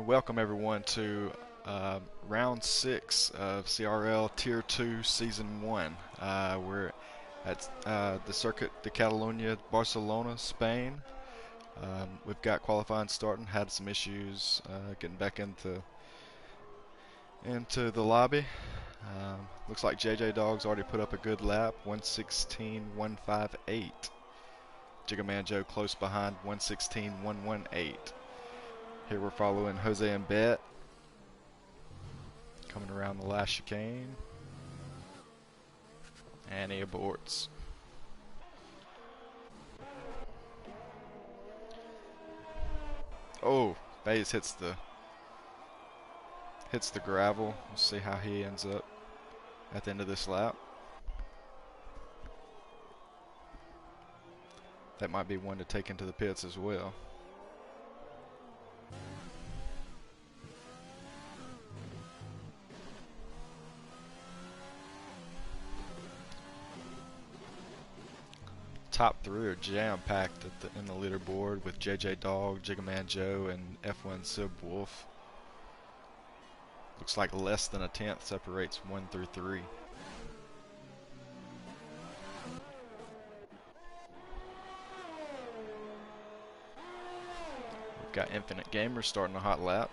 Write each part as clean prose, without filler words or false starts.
Welcome everyone to round 6 of CRL Tier 2 Season 1. We're at the Circuit de Catalunya, Barcelona, Spain. We've got qualifying starting, had some issues getting back into the lobby. Looks like JJ Dog's already put up a good lap, 1:16.158. Jigga Man Joe close behind, 1:16.118. Here we're following Jose and Bet, coming around the last chicane, and he aborts. Oh, Bays hits the gravel. We'll see how he ends up at the end of this lap. That might be one to take into the pits as well. Top three are jam-packed in the leaderboard with JJ Dog, Jigga Man Joe, and F1 Sib Wolf. Looks like less than a tenth separates 1 through 3. We've got Infinite Gamer starting a hot lap.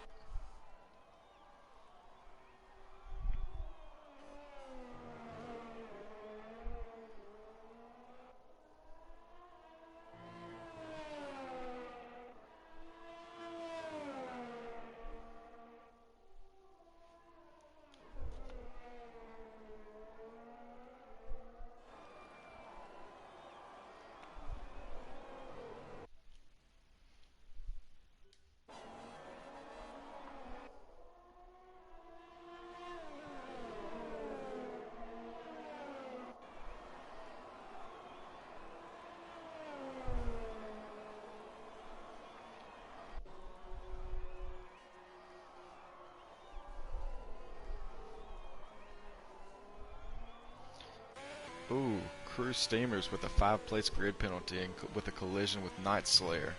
Ooh, Cruise Steamers with a 5-place grid penalty and with a collision with Night Slayer.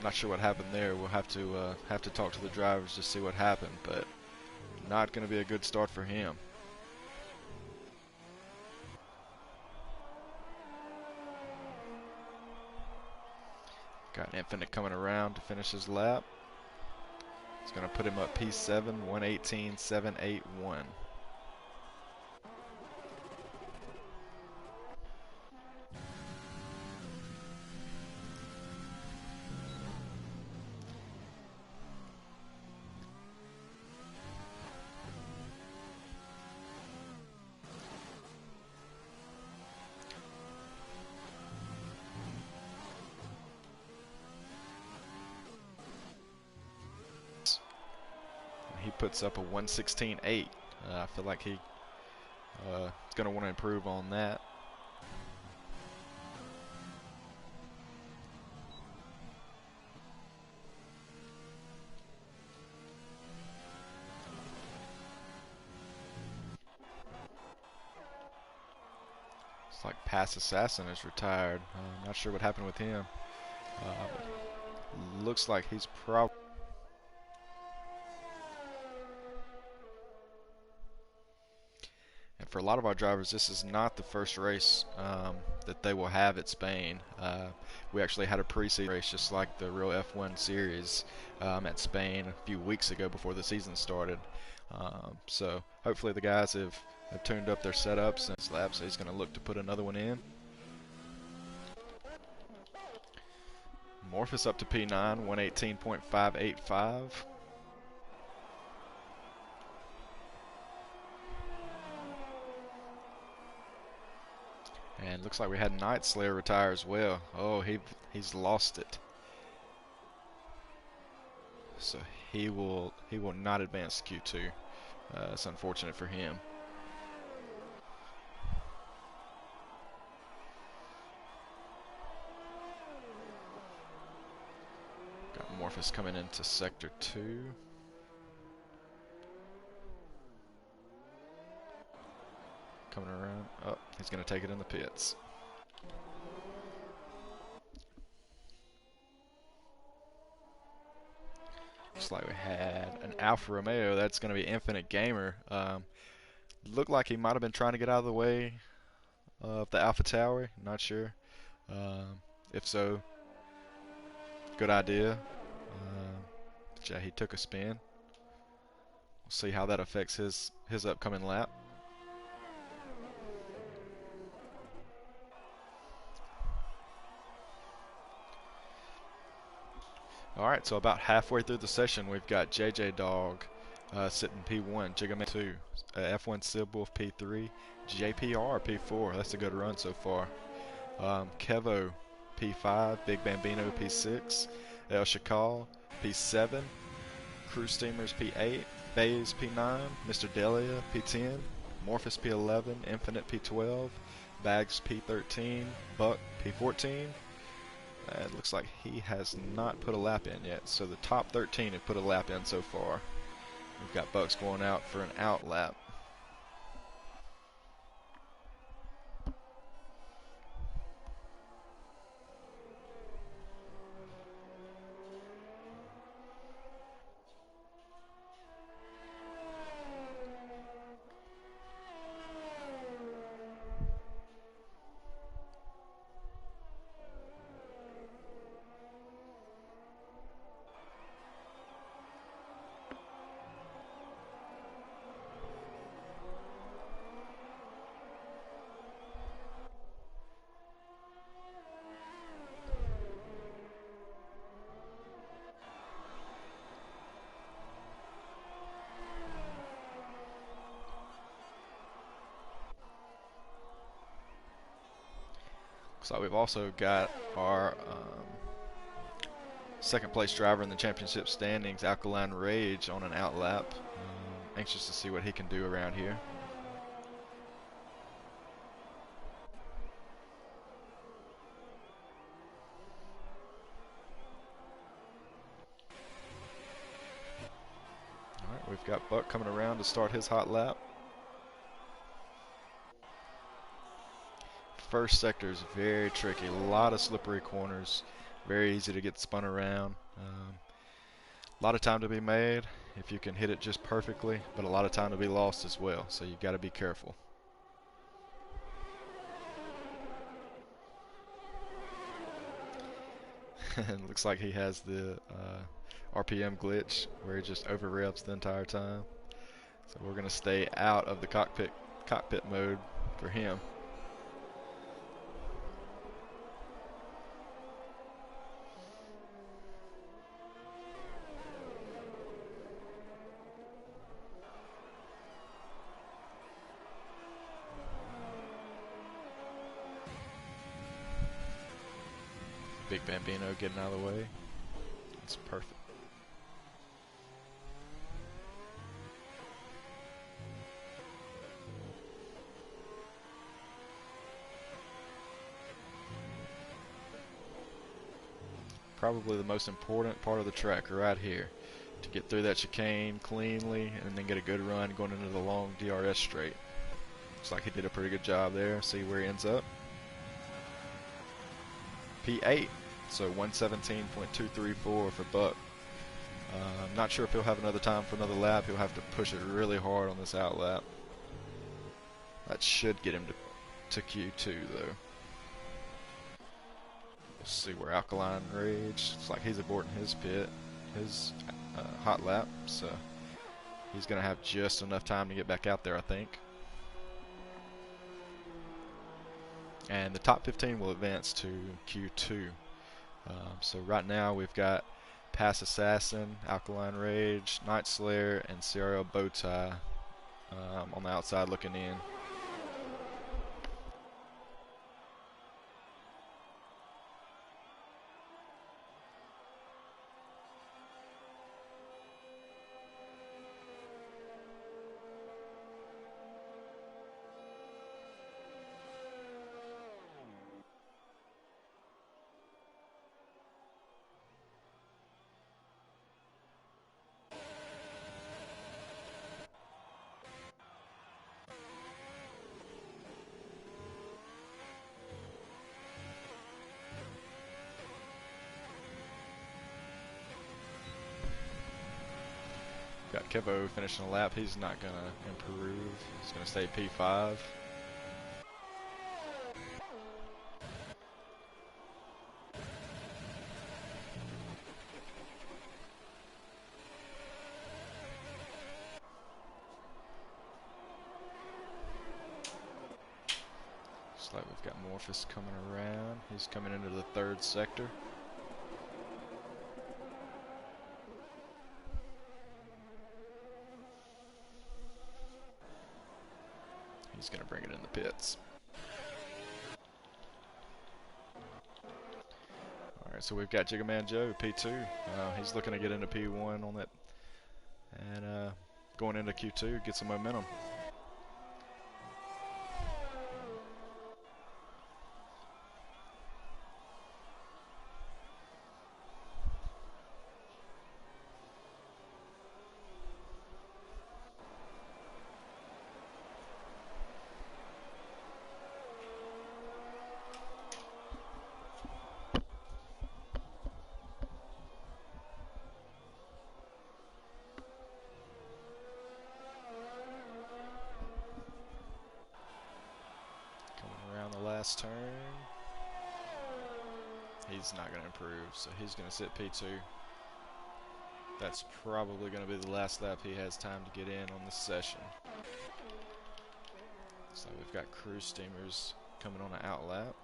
Not sure what happened there. We'll have to talk to the drivers to see what happened, but not going to be a good start for him. Got Infinite coming around to finish his lap. It's going to put him up P7, 1:18.781. He puts up a 1:16.8. I feel like he's going to want to improve on that. It's like Pass Assassin is retired. Not sure what happened with him. Looks like he's probably... And for a lot of our drivers, this is not the first race that they will have at Spain. We actually had a pre-season race just like the real F1 series at Spain a few weeks ago before the season started. So hopefully the guys have tuned up their setups and laps, so he's going to look to put another one in. Morphus up to P9, 1:18.585. And looks like we had Night Slayer retire as well. Oh, he's lost it. So he will not advance to Q2. It's unfortunate for him. Got Morphus coming into Sector 2. Coming around. Oh, he's going to take it in the pits. Looks like we had an Alfa Romeo. That's going to be Infinite Gamer. Looked like he might have been trying to get out of the way of the Alpha Tower. Not sure. If so, good idea. But yeah, he took a spin. We'll see how that affects his upcoming lap. Alright, so about halfway through the session, we've got JJ Dog sitting P1, Jigame 2, F1 Sibwolf P3, JPR P4. That's a good run so far. Kevo P5, Big Bambino P6, El Shakal P7, Crew Steamers P8, Bays P9, Mr. Delia P10, Morphus P11, Infinite P12, Bags P13, Buck P14. It looks like he has not put a lap in yet, so the top 13 have put a lap in so far. We've got Bucks going out for an out lap. So we've also got our second place driver in the championship standings, Alkaline Rage, on an out lap. Anxious to see what he can do around here. Alright, we've got Buck coming around to start his hot lap. First sector is very tricky, a lot of slippery corners, very easy to get spun around. A lot of time to be made if you can hit it just perfectly, but a lot of time to be lost as well, so you've got to be careful. It looks like he has the RPM glitch where he just over revs the entire time. So we're going to stay out of the cockpit mode for him. Big Bambino getting out of the way. It's perfect. Probably the most important part of the track right here. To get through that chicane cleanly and then get a good run going into the long DRS straight. Looks like he did a pretty good job there. See where he ends up. P8, so 117.234 for Buck. I'm not sure if he'll have another time for another lap. He'll have to push it really hard on this out lap. That should get him to Q2 though. We'll see where Alkaline Rage. Looks like he's aborting his hot lap, so he's going to have just enough time to get back out there, I think. And the top 15 will advance to Q2. So right now we've got Pass Assassin, Alkaline Rage, Night Slayer, and CRL Bowtie on the outside looking in. Kevo finishing a lap. He's not going to improve. He's going to stay P5. Looks like we've got Morphus coming around. He's coming into the third sector. He's going to bring it in the pits. Alright, so we've got Jiggaman Joe, P2. He's looking to get into P1 on that. And going into Q2, get some momentum. Last turn. He's not going to improve, so he's going to sit P2. That's probably going to be the last lap he has time to get in on this session. So we've got Cruise Steamers coming on an out lap.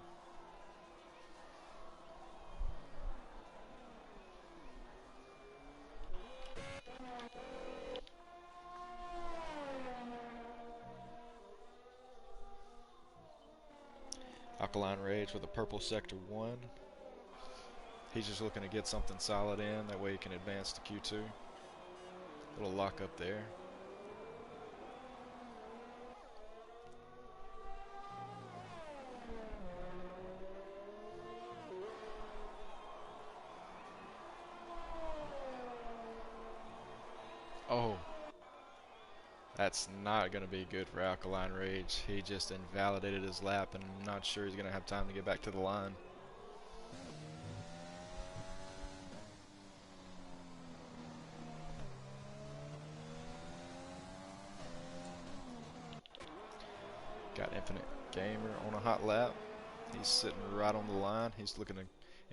Alkaline Rage with a purple sector 1. He's just looking to get something solid in, that way he can advance to Q2. Little lock up there. Oh, that's not going to be good for Alkaline Rage. He just invalidated his lap, and I'm not sure he's going to have time to get back to the line. Got Infinite Gamer on a hot lap. He's sitting right on the line. He's looking to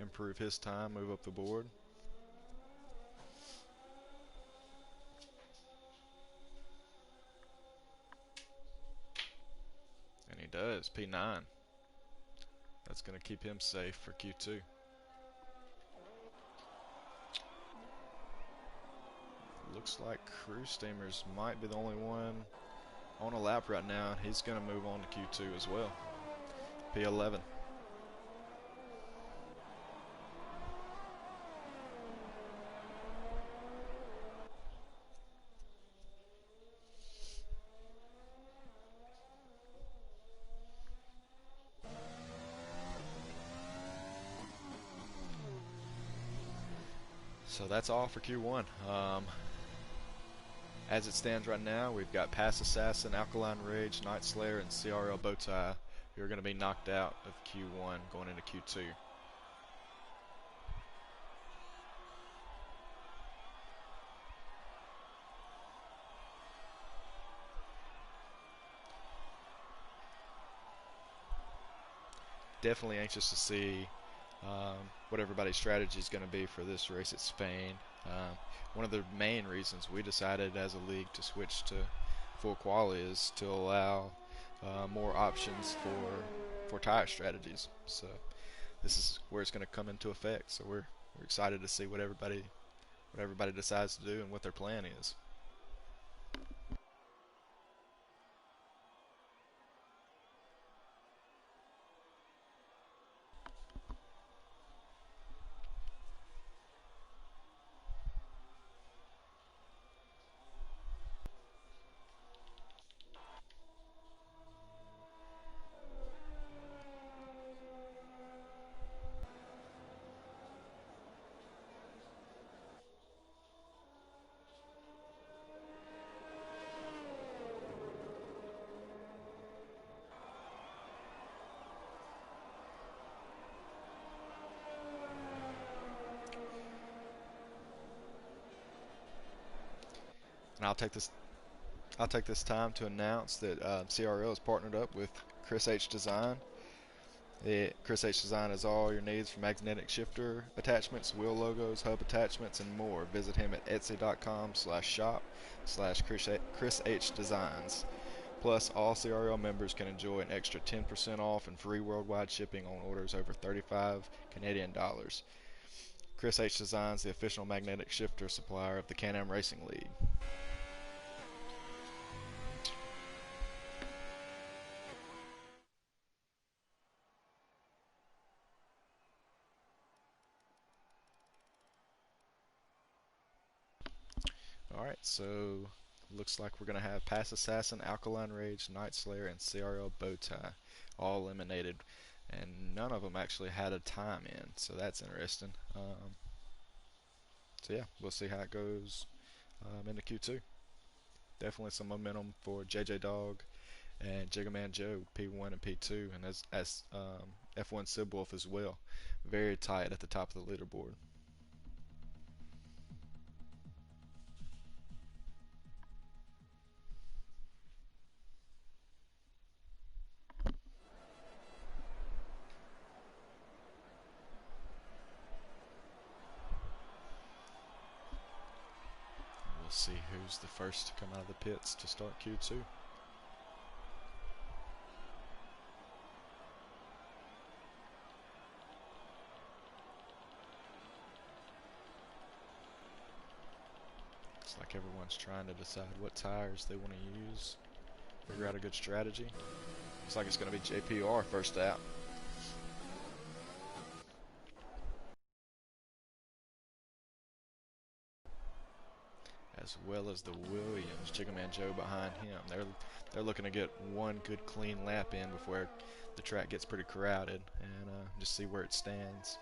improve his time, move up the board. And he does, P9. That's going to keep him safe for Q2. Looks like Cruise Steamers might be the only one on a lap right now. He's going to move on to Q2 as well. P11. So that's all for Q1. As it stands right now, we've got Pass Assassin, Alkaline Rage, Night Slayer, and CRL Bowtie who are going to be knocked out of Q1 going into Q2. Definitely anxious to see what everybody's strategy is going to be for this race at Spain. One of the main reasons we decided as a league to switch to full quali is to allow more options for tire strategies. So this is where it's going to come into effect. So we're excited to see what everybody decides to do and what their plan is. And I'll take this time to announce that CRL has partnered up with Chris H Design. Chris H Design has all your needs for magnetic shifter attachments, wheel logos, hub attachments, and more. Visit him at etsy.com/shop/Chris H Designs. Plus, all CRL members can enjoy an extra 10% off and free worldwide shipping on orders over 35 Canadian dollars. Chris H Designs, the official magnetic shifter supplier of the Can-Am Racing League. Alright, so looks like we're going to have Pass Assassin, Alkaline Rage, Night Slayer, and CRL Bowtie all eliminated. And none of them actually had a time in, so that's interesting. So yeah, we'll see how it goes into Q2. Definitely some momentum for JJ Dog and Jiggaman Joe, P1 and P2, and as F1 Sibwolf as well. Very tight at the top of the leaderboard. We'll see who's the first to come out of the pits to start Q2. Looks like everyone's trying to decide what tires they want to use. Figure out a good strategy. Looks like it's going to be JPR first out. As well as the Williams, Jiggaman Joe behind him. They're looking to get one good clean lap in before the track gets pretty crowded, and just see where it stands.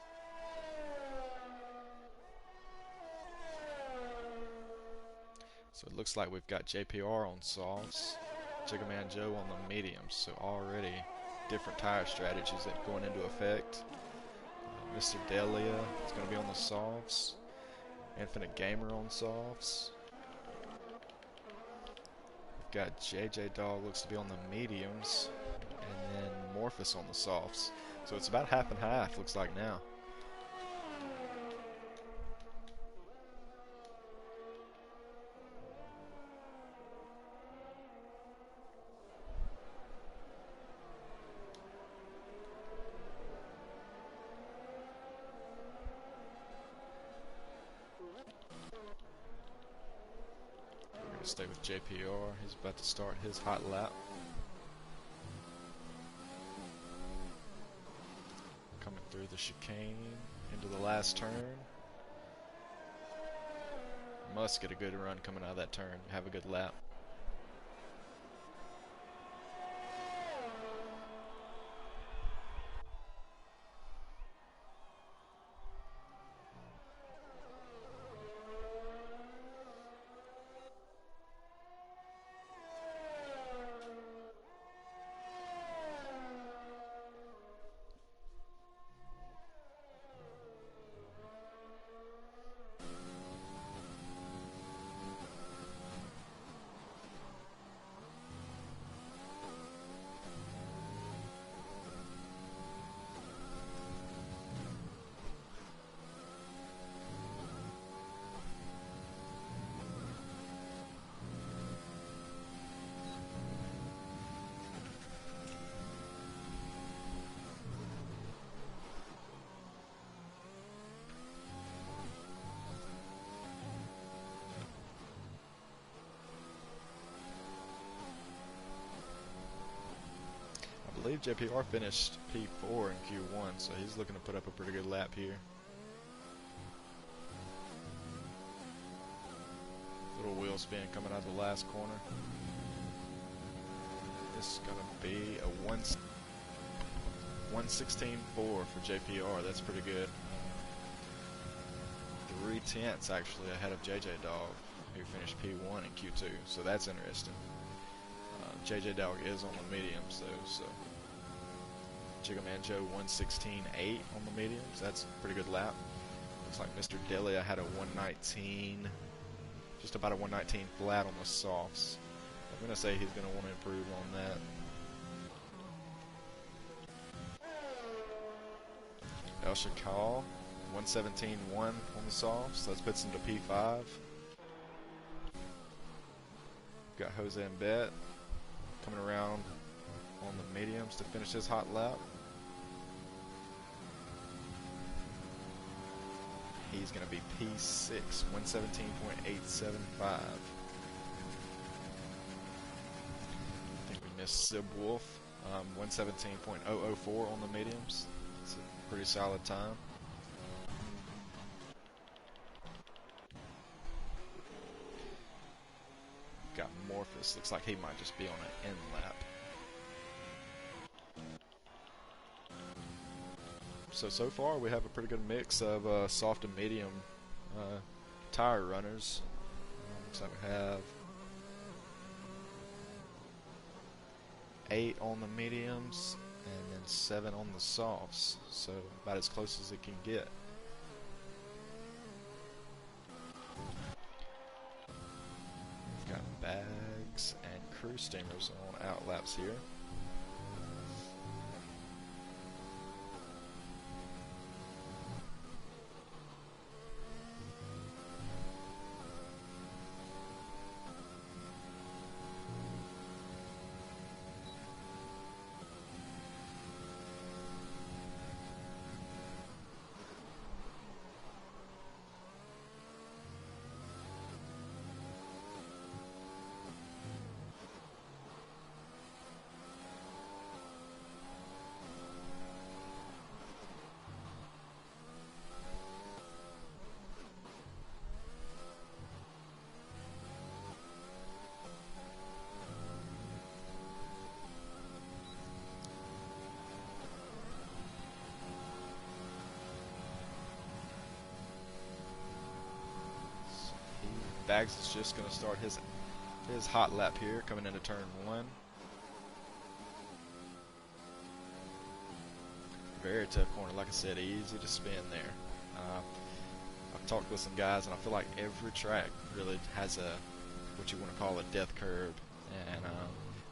So it looks like we've got JPR on softs, Jiggaman Joe on the mediums. So already different tire strategies that going into effect. Mr. Delia is going to be on the softs. Infinite Gamer on softs. We've got JJ Dog looks to be on the mediums, and then Morphus on the softs. So it's about half and half, looks like now. We're going to stay with JPR. He's about to start his hot lap. Coming through the chicane into the last turn. Must get a good run coming out of that turn. Have a good lap. I believe JPR finished P4 in Q1, so he's looking to put up a pretty good lap here. Little wheel spin coming out of the last corner. This is going to be a 1:16.4 for JPR. That's pretty good. 3/10 actually ahead of JJ Dog, who finished P1 in Q2, so that's interesting. JJ Dog is on the mediums though, so Jiggaman Joe 1:16.8 on the mediums. That's a pretty good lap. Looks like Mr. Delia had a 1:19.5 just about a 119 flat on the softs. I'm going to say he's going to want to improve on that. El Shakal, 117.1 on the softs. That puts him to P5. Got Jose and Bet coming around on the mediums to finish his hot lap. He's going to be P6, 117.875. I think we missed Sib Wolf, 117.004 on the mediums. It's a pretty solid time. Got Morphus, looks like he might just be on an end lap. So far we have a pretty good mix of soft and medium tire runners. Looks like we have 8 on the mediums and then 7 on the softs, so about as close as it can get. We've got bags and crew steamers on outlaps here. Bags is just going to start his hot lap here, coming into turn 1. Very tough corner, like I said, easy to spin there. I've talked with some guys, and I feel like every track really has a, what you want to call a death curve, and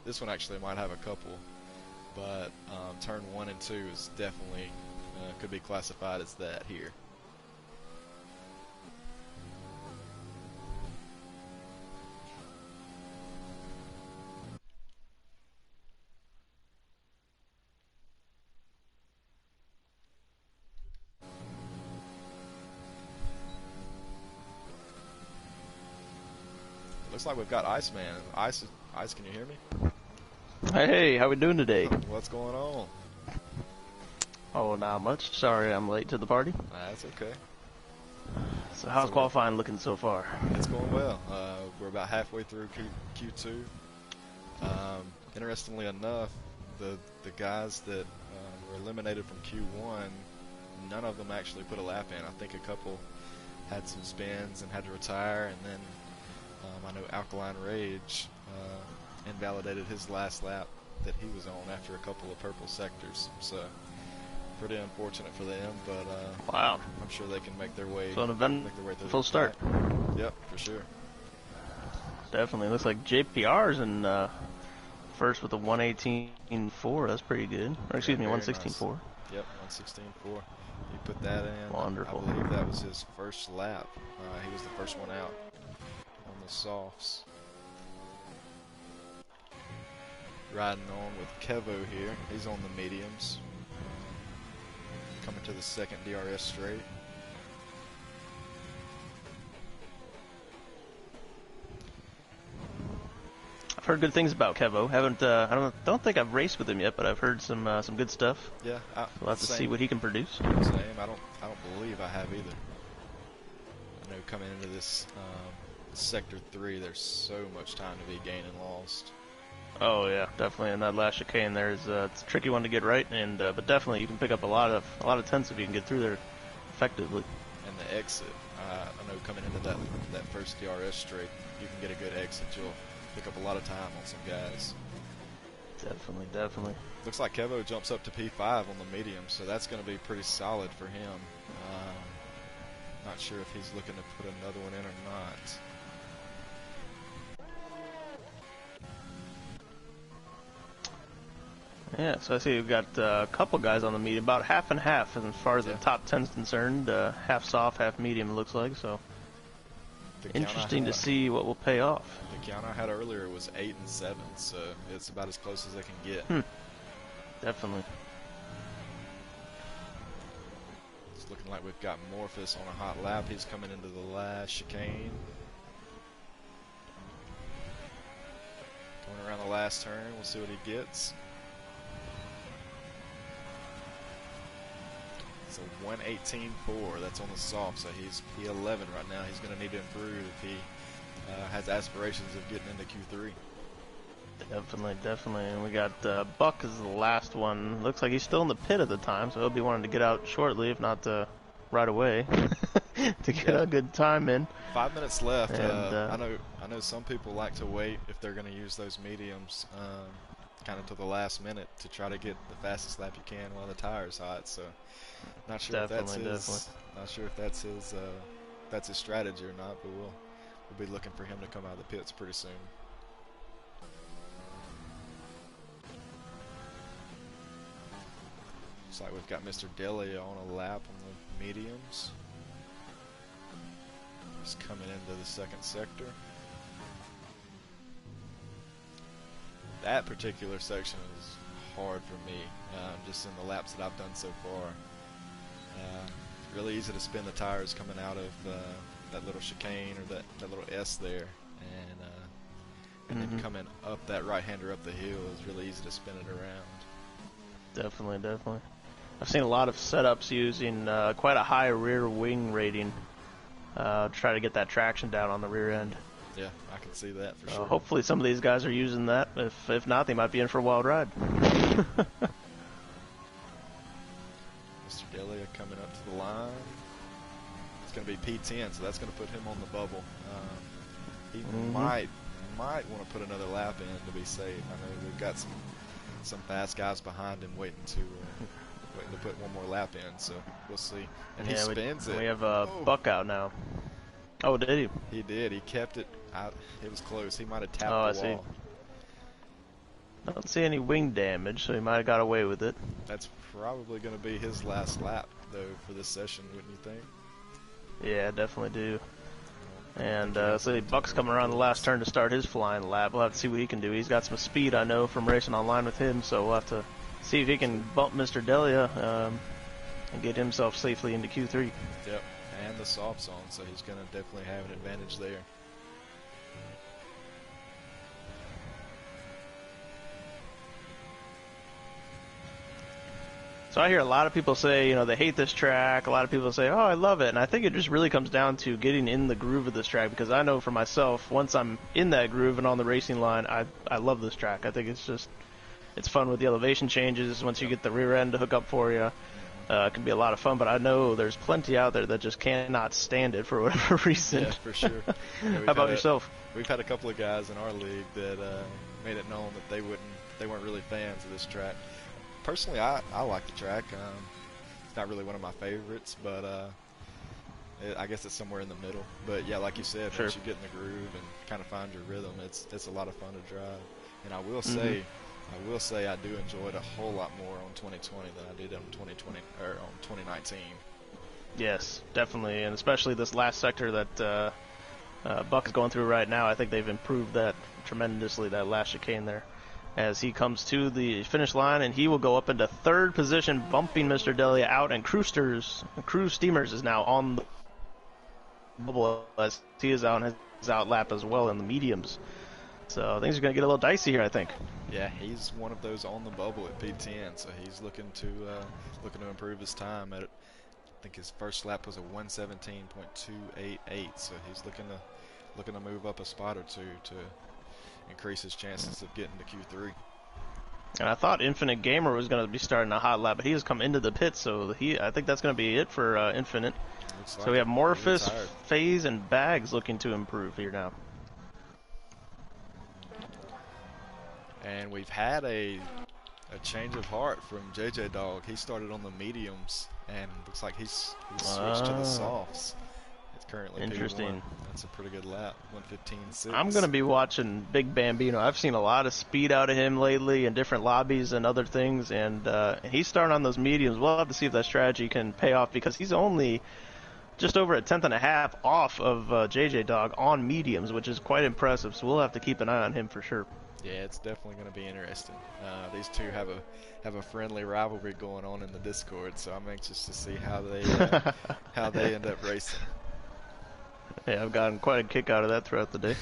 this one actually might have a couple, but turn 1 and 2 is definitely, could be classified as that here. Looks like we've got Iceman. Ice, can you hear me? Hey, how we doing today? What's going on? Oh, not much. Sorry I'm late to the party. That's okay. So how's qualifying looking so far? It's going well. We're about halfway through Q2. Interestingly enough, the guys that were eliminated from Q1, none of them actually put a lap in. I think a couple had some spins and had to retire, and then I know Alkaline Rage invalidated his last lap that he was on after a couple of purple sectors. So pretty unfortunate for them, but wow, I'm sure they can make their way. So an event, make their way through full start. Yep, for sure. Definitely looks like JPR's in first with a 118.4. That's pretty good. Or excuse me, 116.4. Nice. Yep, 116.4. He put that in. Wonderful. I believe that was his first lap. He was the first one out on the softs. Riding on with Kevo here. He's on the mediums. Coming to the second DRS straight. I've heard good things about Kevo. I don't think I've raced with him yet, but I've heard some good stuff. Yeah, we'll have to see what he can produce. Same. I don't believe I have either. I know coming into this sector 3, there's so much time to be gained and lost. Oh yeah, definitely. And that last chicane there is it's a tricky one to get right, and but definitely you can pick up a lot of tenths if you can get through there effectively. And the exit, I know coming into that first DRS straight, you can get a good exit. You'll pick up a lot of time on some guys. Definitely. Looks like Kevo jumps up to P5 on the medium, so that's going to be pretty solid for him. Not sure if he's looking to put another one in or not. Yeah, so I see you've got a couple guys on the medium, about half and half as far as the Yeah. top 10's concerned. Half soft, half medium, it looks like. So interesting to see what will pay off. The count I had earlier was 8 and 7, so it's about as close as I can get. Definitely. It's looking like we've got Morphus on a hot lap. He's coming into the last chicane. Going around the last turn, we'll see what he gets. It's a 118.4. That's on the soft, so he's P11 right now. He's going to need to improve if he has aspirations of getting into Q3. Definitely. And we got Buck is the last one. Looks like he's still in the pit at the time, so he'll be wanting to get out shortly, if not right away, to get a good time in. 5 minutes left. And, I know some people like to wait if they're going to use those mediums kind of to the last minute to try to get the fastest lap you can while the tire's hot. So not sure if that's his strategy or not, but we'll be looking for him to come out of the pits pretty soon. Looks like we've got Mr. Delia on a lap on the mediums. He's coming into the second sector. That particular section is hard for me, just in the laps that I've done so far. Really easy to spin the tires coming out of that little chicane or that little S there, and then coming up that right-hander up the hill is really easy to spin it around. Definitely. I've seen a lot of setups using quite a high rear wing rating to try to get that traction down on the rear end. Yeah, I can see that for sure. Hopefully some of these guys are using that. If not, they might be in for a wild ride. Mr. Delia coming up to the line. It's going to be P10, so that's going to put him on the bubble. He might want to put another lap in to be safe. I know we've got some fast guys behind him waiting to put one more lap in, so we'll see. And he spins it. We have Buck out now. Oh, did he? He did. He kept it out. It was close. He might have tapped the wall. I don't see any wing damage, so he might have got away with it. That's probably going to be his last lap, though, for this session, wouldn't you think? Yeah, definitely do. And so Buck's coming around the last turn to start his flying lap. We'll have to see what he can do. He's got some speed, I know, from racing online with him, so we'll have to see if he can bump Mr. Delia and get himself safely into Q3. Yep, and the softs on, so he's going to definitely have an advantage there. So I hear a lot of people say, they hate this track. A lot of people say, oh, I love it. And I think it just really comes down to getting in the groove of this track, because I know for myself, once I'm in that groove and on the racing line, I love this track. I think it's fun with the elevation changes. Once you get the rear end to hook up for you, it can be a lot of fun. But I know there's plenty out there that just cannot stand it for whatever reason. Yeah, for sure. How about yourself? We've had a couple of guys in our league that made it known that they weren't really fans of this track. Personally, I like the track. It's not really one of my favorites, but I guess it's somewhere in the middle. But yeah, like you said, once you get in the groove and kind of find your rhythm, it's a lot of fun to drive. And I will say I do enjoy it a whole lot more on 2020 than I did on 2019. Yes, definitely, and especially this last sector that Buck is going through right now. I think they've improved that tremendously, that last chicane there, as he comes to the finish line, and he will go up into third position, bumping Mr. Delia out, and Cruise Steamers is now on the bubble as he is on his out lap as well in the mediums. So things are going to get a little dicey here, I think. Yeah, he's one of those on the bubble at P10, so he's looking to improve his time. I think his first lap was a 117.288, so he's looking to move up a spot or two to increase his chances of getting to Q3. And I thought Infinite Gamer was going to be starting a hot lap, but he has come into the pit, so I think that's going to be it for Infinite. So we have Morphus, FaZe, and Bags looking to improve here now. And we've had a change of heart from JJ Dog. He started on the mediums, and looks like he's switched to the softs. currently P1. Interesting. That's a pretty good lap, 1:15.6. I'm going to be watching Big Bambino. I've seen a lot of speed out of him lately in different lobbies and other things, and he's starting on those mediums. We'll have to see if that strategy can pay off because he's only just over a tenth and a half off of JJ Dog on mediums, which is quite impressive. So we'll have to keep an eye on him for sure. Yeah, it's definitely going to be interesting. These two have a friendly rivalry going on in the Discord, so I'm anxious to see how they end up racing. Yeah, I've gotten quite a kick out of that throughout the day.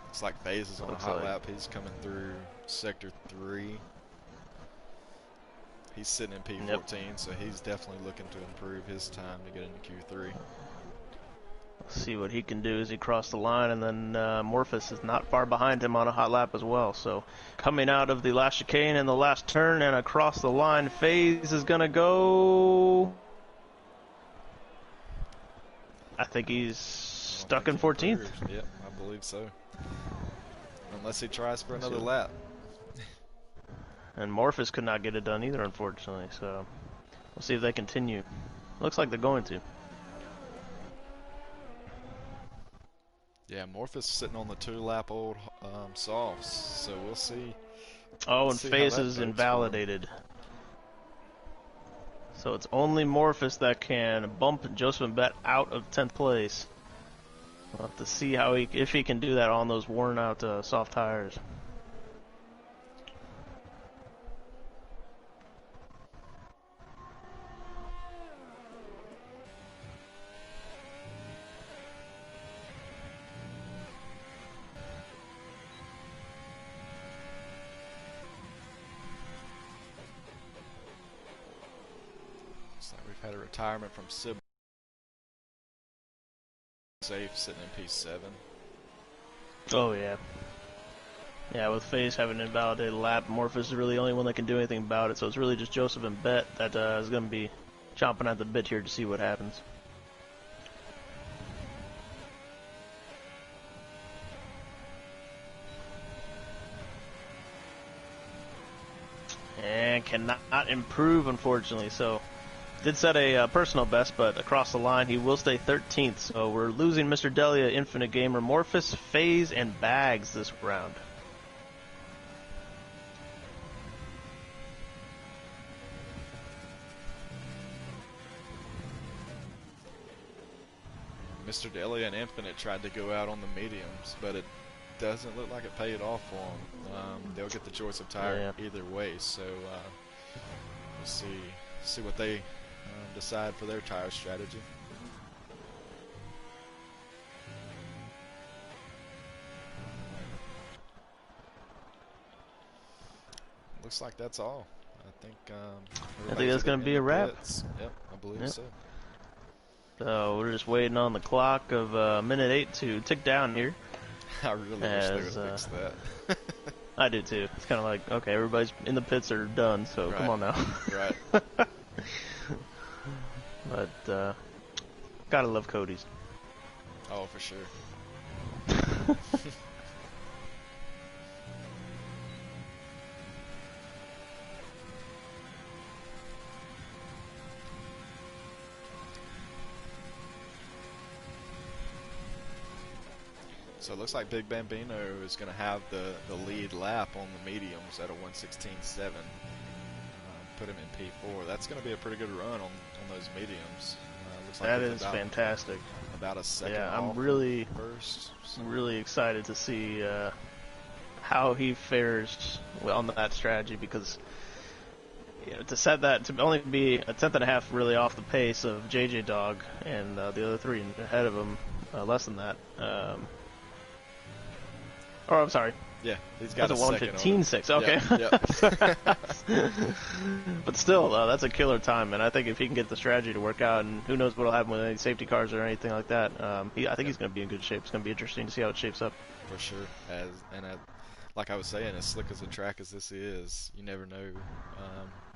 Looks like FaZe is on a hot lap. He's coming through Sector 3. He's sitting in P14, so he's definitely looking to improve his time to get into Q3. See what he can do as he crosses the line, and then Morphus is not far behind him on a hot lap as well. So coming out of the last chicane and the last turn and across the line, FaZe is going to go... I think he's stuck in 14th. Yep, I believe so. Unless he tries for another lap. And Morphus could not get it done either, unfortunately. So we'll see if they continue. Looks like they're going to. Yeah, Morphus sitting on the 2-lap-old softs, so we'll see. Oh, and FaZe is invalidated. So it's only Morphus that can bump Joseph Mbett out of 10th place. We'll have to see how if he can do that on those worn-out soft tires. Had a retirement from Sib. Safe sitting in P7. Oh yeah. Yeah, with FaZe having an invalidated lap, Morphus is really the only one that can do anything about it, so it's really just Joseph and Bet that is going to be chomping at the bit here to see what happens. And cannot improve, unfortunately, so... Did set a personal best, but across the line he will stay 13th. So we're losing Mr. Delia, Infinite Gamer, Morphus, FaZe, and Bags this round. Mr. Delia and Infinite tried to go out on the mediums, but it doesn't look like it paid off for them. They'll get the choice of tire either way, so we'll see what they decide for their tire strategy. Looks like that's all. I think that's going to be a wrap. Yep, I believe so. So we're just waiting on the clock of minute 8 to tick down here. I really wish they would fix that. I do too. It's kind of like, okay, everybody's in the pits are done, so come on now. Right. But gotta love Cody's. Oh, for sure. So it looks like Big Bambino is going to have the lead lap on the mediums at a 1:16.7. Put him in P4. That's going to be a pretty good run on those mediums. Looks like that is fantastic. About a second. Yeah, I'm really first. Excited to see how he fares on that strategy, because to set that to only be a tenth and a half really off the pace of JJ Dog and the other three ahead of him, less than that. Or I'm sorry. Yeah, he's got that's a 1:15.6. Okay. Yep. But still, that's a killer time, and I think if he can get the strategy to work out, and who knows what'll happen with any safety cars or anything like that, I think he's going to be in good shape. It's going to be interesting to see how it shapes up. For sure. Like I was saying, as slick as a track as this is, you never know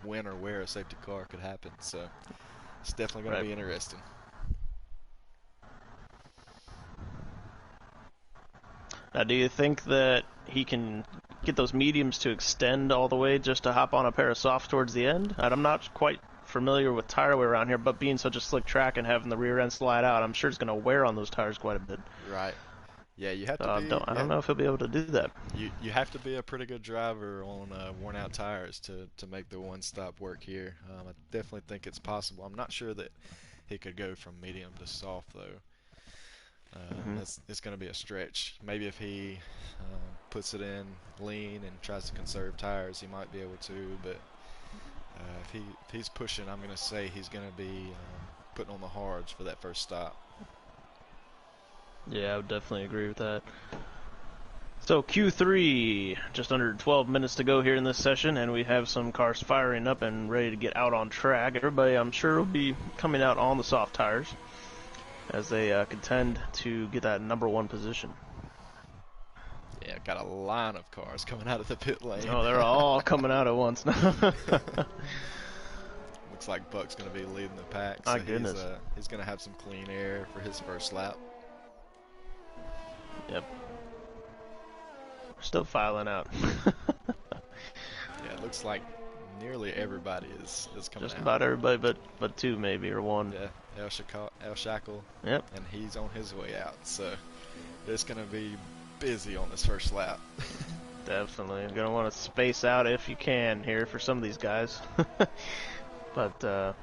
when or where a safety car could happen. So it's definitely going to be interesting. Now, do you think that he can get those mediums to extend all the way just to hop on a pair of softs towards the end? I'm not quite familiar with tire wear around here, but being such a slick track and having the rear end slide out, I'm sure it's going to wear on those tires quite a bit. Right. Yeah, you have So to be. I don't know if he'll be able to do that. You have to be a pretty good driver on worn out tires to make the one stop work here. I definitely think it's possible. I'm not sure that he could go from medium to soft though. It's going to be a stretch. Maybe if he puts it in lean and tries to conserve tires, he might be able to. But if he's pushing, I'm going to say he's going to be putting on the hards for that first stop. Yeah, I would definitely agree with that. So Q3, just under 12 minutes to go here in this session, and we have some cars firing up and ready to get out on track. Everybody, I'm sure, will be coming out on the soft tires as they contend to get that #1 position. Yeah, got a line of cars coming out of the pit lane. Oh, they're all coming out at once now. Looks like Buck's going to be leading the pack. My So goodness. he's going to have some clean air for his first lap. Yep. We're still filing out. Yeah, it looks like nearly everybody is coming Just out. about everybody but two maybe, or one. Yeah, El Shackle. Yep. And he's on his way out. So it's going to be busy on this first lap. Definitely. You're going to want to space out if you can here for some of these guys. But,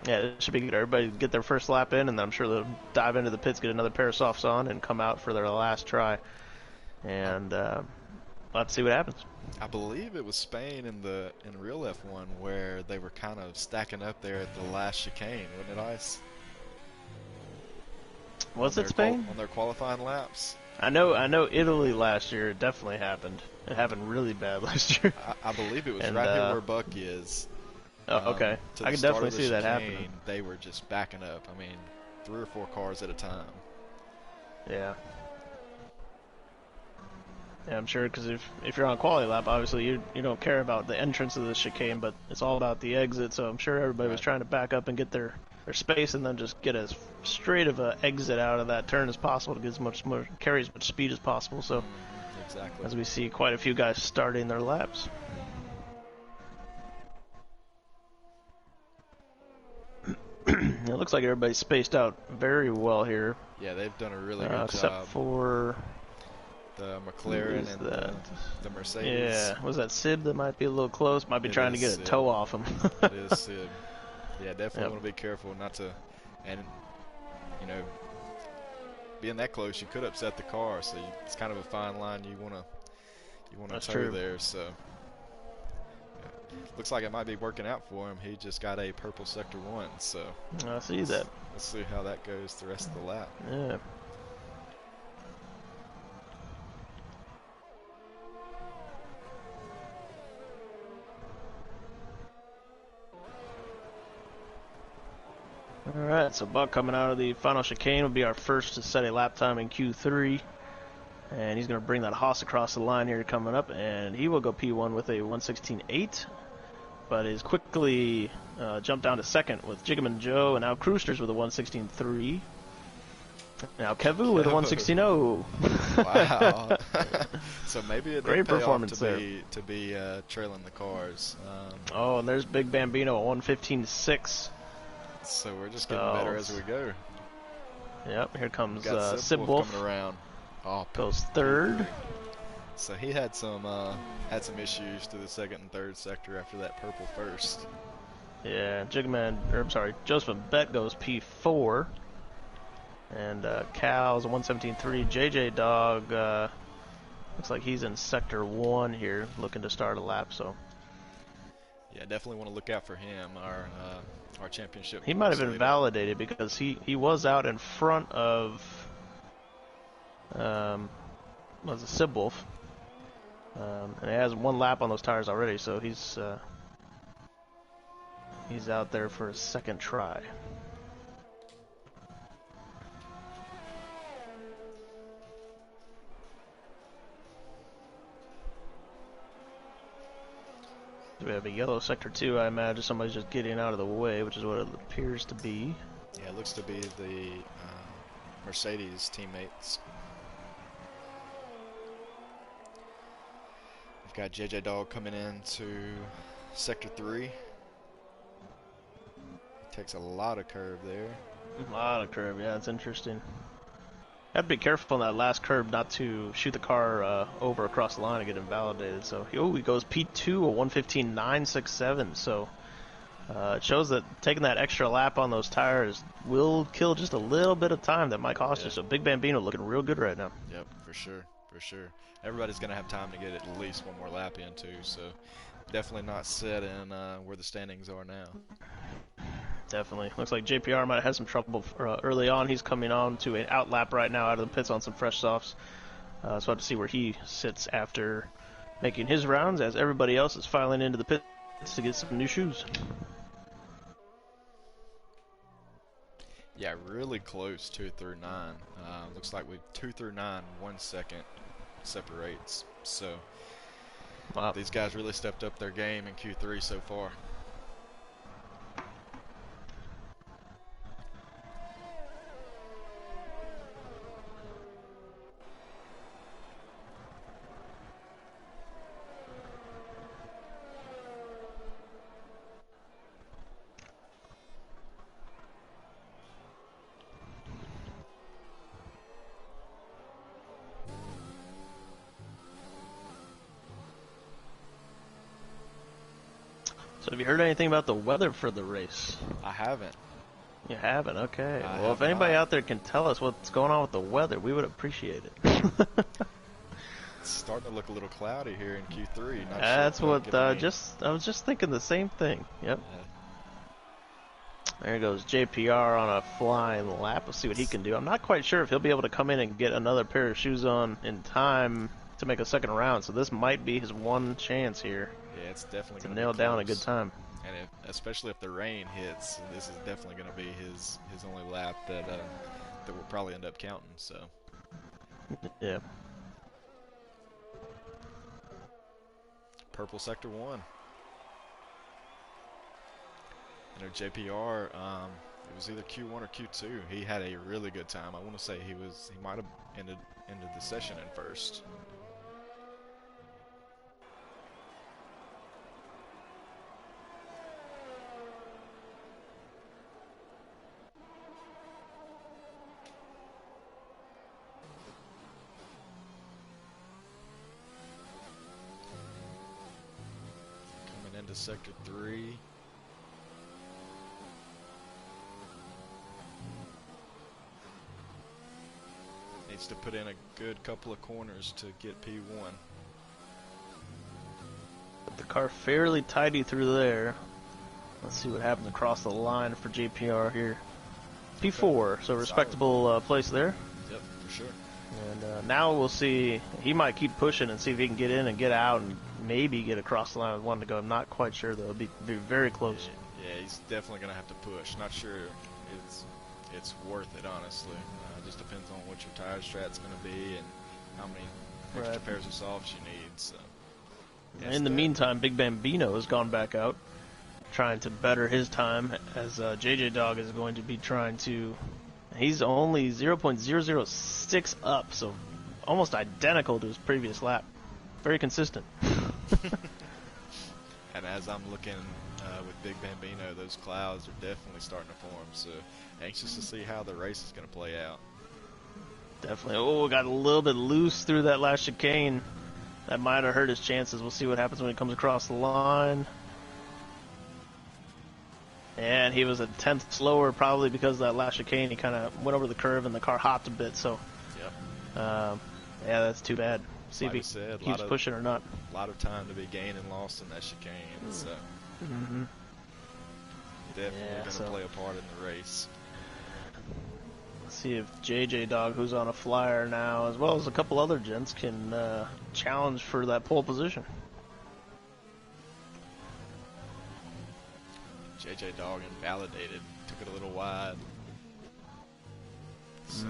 yeah, it should be good. Everybody get their first lap in, and I'm sure they'll dive into the pits, get another pair of softs on, and come out for their last try. And we'll have to see what happens. I believe it was Spain in real F1 where they were kind of stacking up there at the last chicane, wasn't it, Ice? Was it Spain? On their qualifying laps. I know Italy last year, it definitely happened. It happened really bad last year. I believe it was And, right here where Buck is. Oh, okay. To I the can start definitely of the see that chicane, happening. They were just backing up. I mean, 3 or 4 cars at a time. Yeah. Yeah, I'm sure, because if you're on a quality lap, obviously you don't care about the entrance of the chicane, but it's all about the exit, so I'm sure everybody was trying to back up and get their space and then just get as straight of an exit out of that turn as possible to get carry as much speed as possible. So Exactly. as we see quite a few guys starting their laps. It looks like everybody's spaced out very well here. Yeah, they've done a really good except job. for the McLaren and the Mercedes. Yeah, was that Sid that might be a little close? Might be trying to get a toe off him. It is Sid. Yeah, definitely Yep. want to be careful not to, and you know, being that close, you could upset the car. So it's kind of a fine line you want to toe true. there. So looks like it might be working out for him. He just got a purple sector 1. So I see that. Let's see how that goes the rest of the lap. Yeah. Alright, so Buck coming out of the final chicane will be our first to set a lap time in Q3. And he's going to bring that Haas across the line here coming up, and he will go P1 with a 1:16.8. But is quickly jumped down to second with Jiggaman Joe, and now Cruisters with a 1:16.3. Now Kevu with a 1:16.0. Wow. So maybe it Great did pay performance off there. to be trailing the cars. Oh, and there's Big Bambino at 1:15.6. So we're just getting better as we go. Yep, here comes Got Sib Wolf. coming around. Oh, Goes third. So he had some issues to the second and third sector after that purple first. Yeah, Joseph Bet goes P4. And Cal's a 1:17.3. JJ Dog looks like he's in sector 1 here, looking to start a lap. So yeah, definitely want to look out for him. Our championship. he might have been leader. validated because he was out in front of was a Sib Wolf. And he has 1 lap on those tires already, so he's out there for a second try. We have a yellow sector 2, I imagine somebody's just getting out of the way, which is what it appears to be. Yeah, it looks to be the Mercedes teammates. We've got JJ Dog coming into sector 3. Takes a lot of curve there. A lot of curve, yeah, it's interesting. Have to be careful on that last curve not to shoot the car over across the line and get invalidated. So, he goes P2, a 1:15.967. So, it shows that taking that extra lap on those tires will kill just a little bit of time that might cost you. So, Big Bambino looking real good right now. Yep, for sure, for sure. Everybody's going to have time to get at least one more lap in, too. So, definitely not set in where the standings are now. Definitely. Looks like JPR might have had some trouble early on. He's coming on to an out lap right now out of the pits on some fresh softs. So I have to see where he sits after making his rounds as everybody else is filing into the pits to get some new shoes. Yeah, really close, 2 through 9. Looks like 2 through 9, 1 second separates. So Wow. these guys really stepped up their game in Q3 so far. So have you heard anything about the weather for the race? I haven't. You haven't? Okay. I Well, if have anybody not. out there can tell us what's going on with the weather, we would appreciate it. It's starting to look a little cloudy here in Q3. Not That's sure what I was just thinking the same thing. Yep. There goes JPR on a flying lap. We'll see what he can do. I'm not quite sure if he'll be able to come in and get another pair of shoes on in time to make a second round. So this might be his one chance here. Yeah, it's definitely to going to nail be down a close. good time. And especially if the rain hits, this is definitely going to be his only lap that we'll probably end up counting. So yeah. Purple Sector 1. You know, JPR, it was either Q1 or Q2. He had a really good time. I want to say he might have ended the session in first. Coming into Sector 3. Needs to put in a good couple of corners to get P1. The car fairly tidy through there. Let's see what happens across the line for JPR here. P4, so respectable place there. Yep, for sure. And now we'll see. He might keep pushing and see if he can get in and get out and maybe get across the line with one to go. I'm not quite sure, though. It'll be very close. Yeah, he's definitely going to have to push. Not sure it's worth it, honestly. Just depends on what your tire strat's going to be and how many extra pairs of softs you need. So. In the meantime, Big Bambino has gone back out, trying to better his time, as JJ Dog is going to be trying to. He's only 0.006 up, so almost identical to his previous lap. Very consistent. And as I'm looking with Big Bambino, those clouds are definitely starting to form. So anxious to see how the race is going to play out. Definitely. Oh, got a little bit loose through that last chicane. That might have hurt his chances. We'll see what happens when he comes across the line. And he was a tenth slower, probably because of that last chicane. He kind of went over the curve and the car hopped a bit. So, yep. Yeah, that's too bad. See like if he said, keeps pushing or not. A lot of time to be gained and lost in that chicane. So, definitely going to play a part in the race. See if JJ Dog, who's on a flyer now, as well as a couple other gents, can challenge for that pole position. JJ Dog invalidated, took it a little wide. So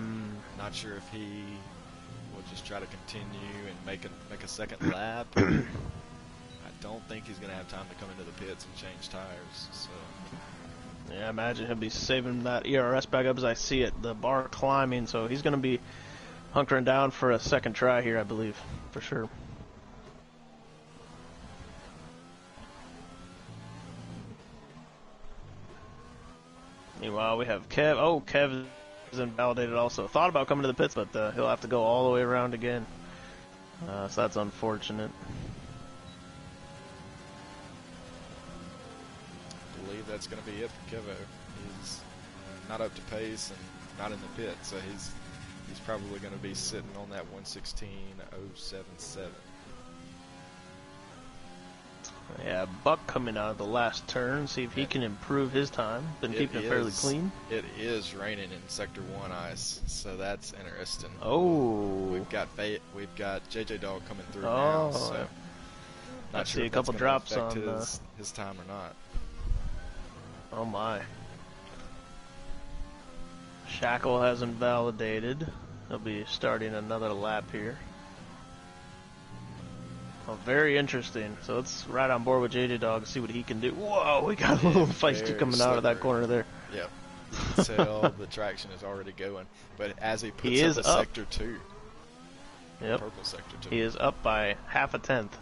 not sure if he will just try to continue and make a second lap. I don't think he's going to have time to come into the pits and change tires. So. Yeah, I imagine he'll be saving that ERS back up as I see it. The bar climbing, so he's going to be hunkering down for a second try here, I believe, for sure. Meanwhile, we have Kev. Oh, Kev is invalidated also. Thought about coming to the pits, but he'll have to go all the way around again. So that's unfortunate. I believe that's going to be it for Kevo. He's not up to pace and not in the pit, so he's probably going to be sitting on that 116.077. Yeah, Buck coming out of the last turn. See if he can improve his time. Been keeping it fairly clean. It is raining in Sector 1 ice, so that's interesting. Oh. We've got JJ Dog coming through now, so not sure see a if couple that's drops affect on his time or not. Oh my. Shackle has invalidated. He'll be starting another lap here. Oh, very interesting. So let's ride on board with JJ Dog, see what he can do. Whoa, we got a little feisty coming out of that corner there. Yep. You can tell the traction is already going. But as he puts up the Sector 2. Yep. Purple Sector 2. He is up by half a tenth.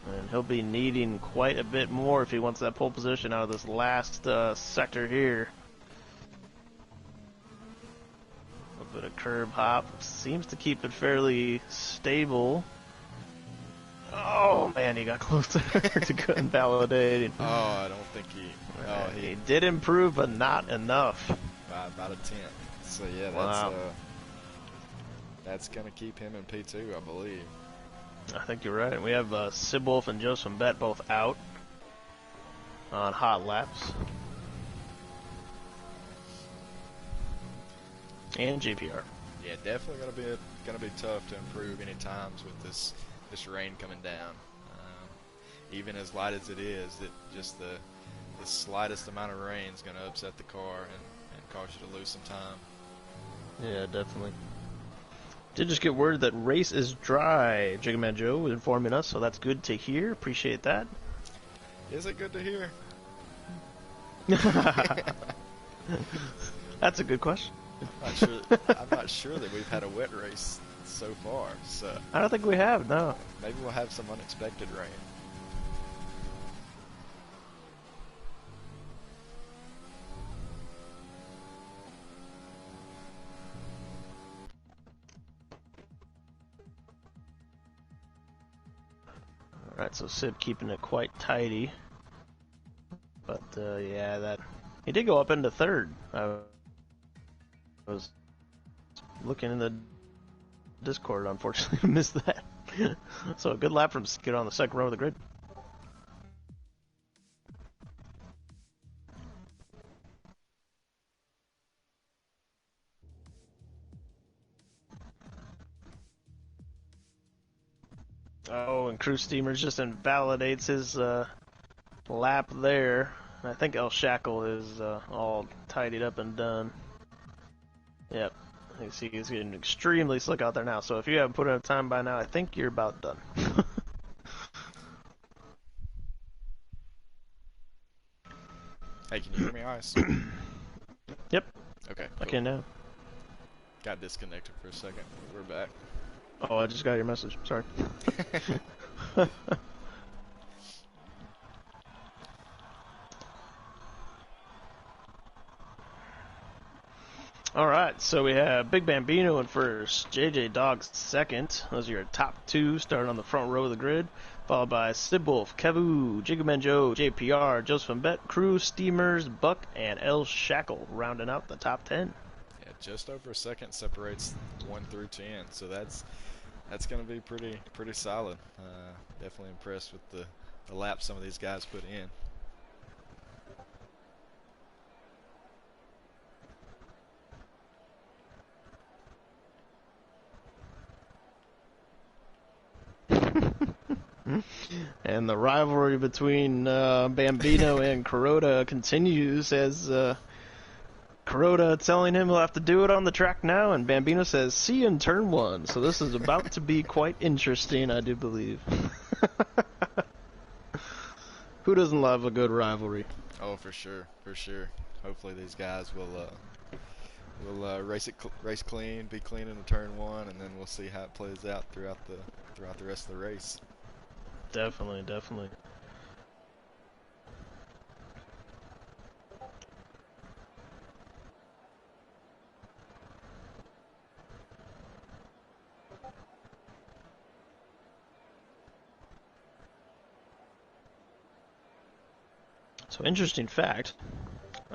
And he'll be needing quite a bit more if he wants that pole position out of this last sector here. A bit of curb hop. Seems to keep it fairly stable. Oh man, he got close to invalidating. Oh, I don't think he... Oh, he did improve, but not enough. By about a tenth. So yeah, that's going to keep him in P2, I believe. I think you're right. We have Sibwolf and Joseph Bet both out on hot laps. And GPR. Yeah, definitely gonna be tough to improve any times with this rain coming down. Even as light as it is, just the slightest amount of rain is gonna upset the car and cause you to lose some time. Yeah, definitely. Did just get word that race is dry. Jigman Joe was informing us, so that's good to hear. Appreciate that. Is it good to hear? That's a good question. I'm not sure that we've had a wet race so far. So I don't think we have. No. Maybe we'll have some unexpected rain. Alright, so Sib keeping it quite tidy. But, yeah, he did go up into third. I was looking in the Discord, unfortunately, missed that. So a good lap from Skid on the second row of the grid. Oh, and Crew Steamers just invalidates his lap there. I think El Shackle is all tidied up and done. Yep. You see he's getting extremely slick out there now. So if you haven't put in a time by now, I think you're about done. Hey, can you hear me, Ice? Yep. Okay. Cool. I can now. Got disconnected for a second. We're back. Oh, I just got your message. Sorry. Alright, so we have Big Bambino in first, JJ Dog second. Those are your top two, starting on the front row of the grid. Followed by Sibwolf, Kevu, Jiggaman Joe, JPR, Joseph Bet, Crew, Steamers, Buck, and El Shackle, rounding out the top 10. Yeah, just over a second separates 1 through 10, so that's going to be pretty solid. Definitely impressed with the laps some of these guys put in. And the rivalry between Bambino and Kuroda continues as Kuroda telling him he'll have to do it on the track now, and Bambino says, see you in turn one. So this is about to be quite interesting, I do believe. Who doesn't love a good rivalry? Oh, for sure, for sure. Hopefully these guys will race clean, be clean in the turn one, and then we'll see how it plays out throughout the rest of the race. Definitely, definitely. So, interesting fact,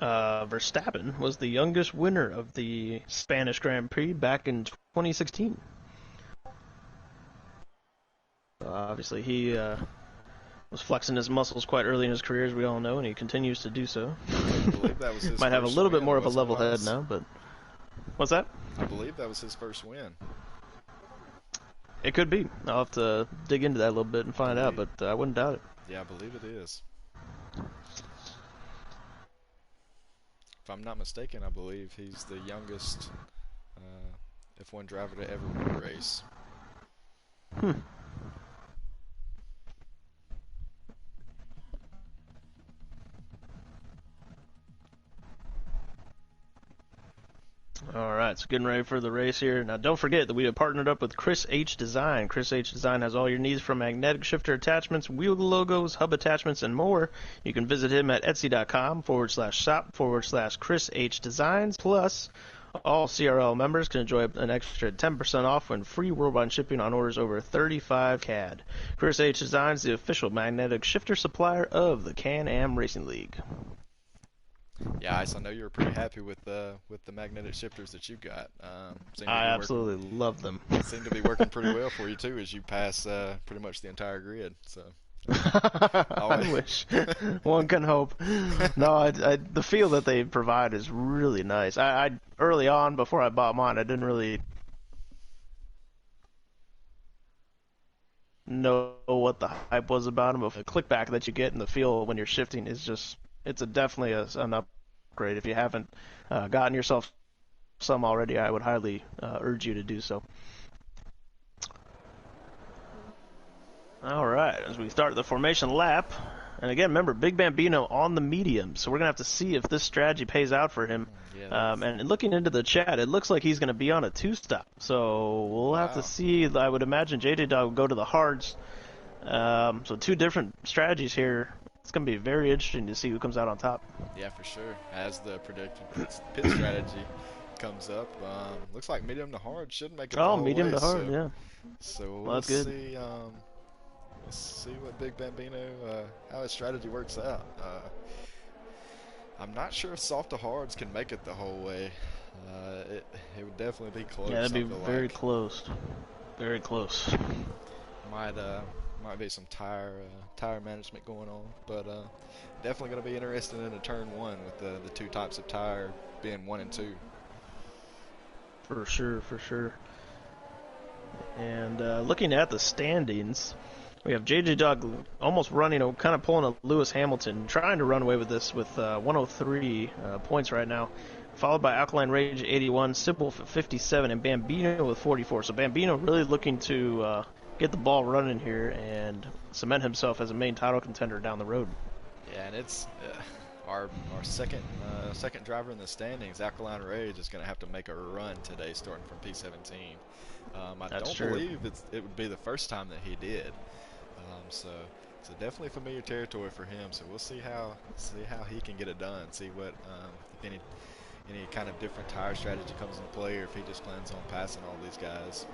Verstappen was the youngest winner of the Spanish Grand Prix back in 2016. Obviously, he was flexing his muscles quite early in his career, as we all know, and he continues to do so. I believe that was his Might have a first little bit win, more of a wasn't level it, head Ross? now, but... What's that? I believe that was his first win. It could be. I'll have to dig into that a little bit and find out, but I wouldn't doubt it. Yeah, I believe it is. If I'm not mistaken, I believe he's the youngest F1 driver to ever win a race. Alright, so getting ready for the race here. Now don't forget that we have partnered up with Chris H Design. Chris H Design has all your needs from magnetic shifter attachments, wheel logos, hub attachments, and more. You can visit him at etsy.com/shop/Chris H Designs. Plus, all CRL members can enjoy an extra 10% off when free worldwide shipping on orders over 35 CAD. Chris H Designs, the official magnetic shifter supplier of the Can-Am Racing League. Yeah, Ice, I know you were pretty happy with the magnetic shifters that you got. I absolutely love them. Seem to be working pretty well for you too, as you pass pretty much the entire grid. So. I wish. One can hope. No, the feel that they provide is really nice. I early on, before I bought mine, I didn't really know what the hype was about them, but the click back that you get and the feel when you're shifting is just, it's definitely an upgrade. If you haven't gotten yourself some already, I would highly urge you to do so. Alright, as we start the formation lap, and again, remember, Big Bambino on the medium, so we're going to have to see if this strategy pays out for him. Yeah, and looking into the chat, it looks like he's going to be on a two-stop, so we'll have to see. I would imagine JJ Dog will go to the hards. So two different strategies here. It's going to be very interesting to see who comes out on top. Yeah, for sure. As the predicted pit strategy comes up, looks like medium to hard should make it the whole medium way, to hard, yeah. So Well, that's good. see. Let's see what Big Bambino, how his strategy works out. I'm not sure if soft to hards can make it the whole way. It would definitely be close. Yeah, that'd be very close. Very close. Might be some tire management going on, but definitely going to be interested in a turn one with the two types of tire being 1 and 2. For sure. And looking at the standings, we have JJ Dog almost running, kind of pulling a Lewis Hamilton, trying to run away with this with 103 points right now, followed by Alkaline Rage 81, Sybil 57, and Bambino with 44. So Bambino really looking to get the ball running here and cement himself as a main title contender down the road. Yeah, and it's our second driver in the standings, Alkaline Rage, is going to have to make a run today, starting from P17. I don't believe it would be the first time that he did. So definitely familiar territory for him. So we'll see how he can get it done. See what if any kind of different tire strategy comes into play, or if he just plans on passing all these guys.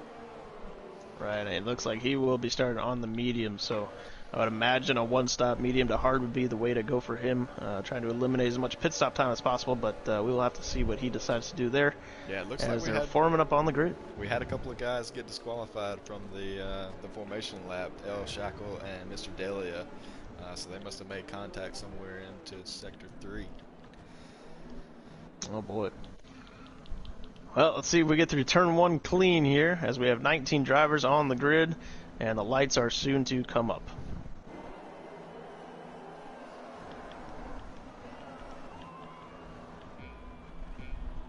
Right. It looks like he will be starting on the medium. So I would imagine a one-stop medium to hard would be the way to go for him, trying to eliminate as much pit stop time as possible, but we will have to see what he decides to do there. Yeah, it looks as like they're forming up on the grid. We had a couple of guys get disqualified from the formation lap, El Shackle and Mr. Delia, so they must have made contact somewhere into Sector 3. Oh, boy. Well, let's see if we get through turn one clean here, as we have 19 drivers on the grid, and the lights are soon to come up.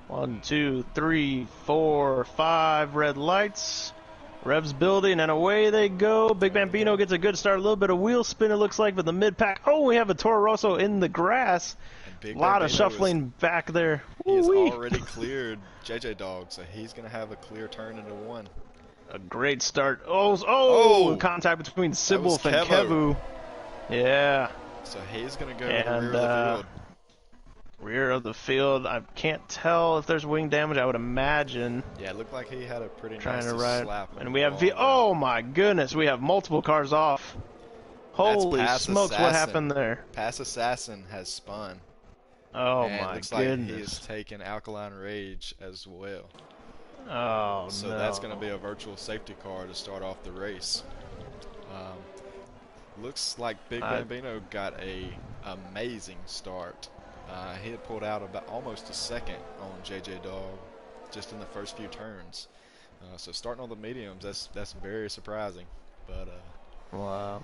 One, two, three, four, 5 red lights. Revs building, and away they go. Big Bambino gets a good start. A little bit of wheel spin, it looks like, with the mid-pack. Oh, we have a Toro Rosso in the grass. A lot of shuffling back there. He has already cleared JJ Dog, so he's going to have a clear turn into one. A great start. Oh! Contact between Sybil and Kevu. Yeah. So he's going to go to the rear of the field. Rear of the field. I can't tell if there's wing damage. I would imagine. Yeah, it looked like he had a pretty trying nice to ride. slap. And we have oh my goodness, we have multiple cars off. That's Holy Pass smokes, what Assassin. happened there? Pass Assassin has spun. Oh And my looks like he has goodness. taken Alkaline Rage as well. Oh So that's going to be no. a virtual safety car to start off the race. Um, looks like Big Bambino got a amazing start. He had pulled out about almost a second on JJ Dog just in the first few turns. So starting on the mediums, that's very surprising. But Wow.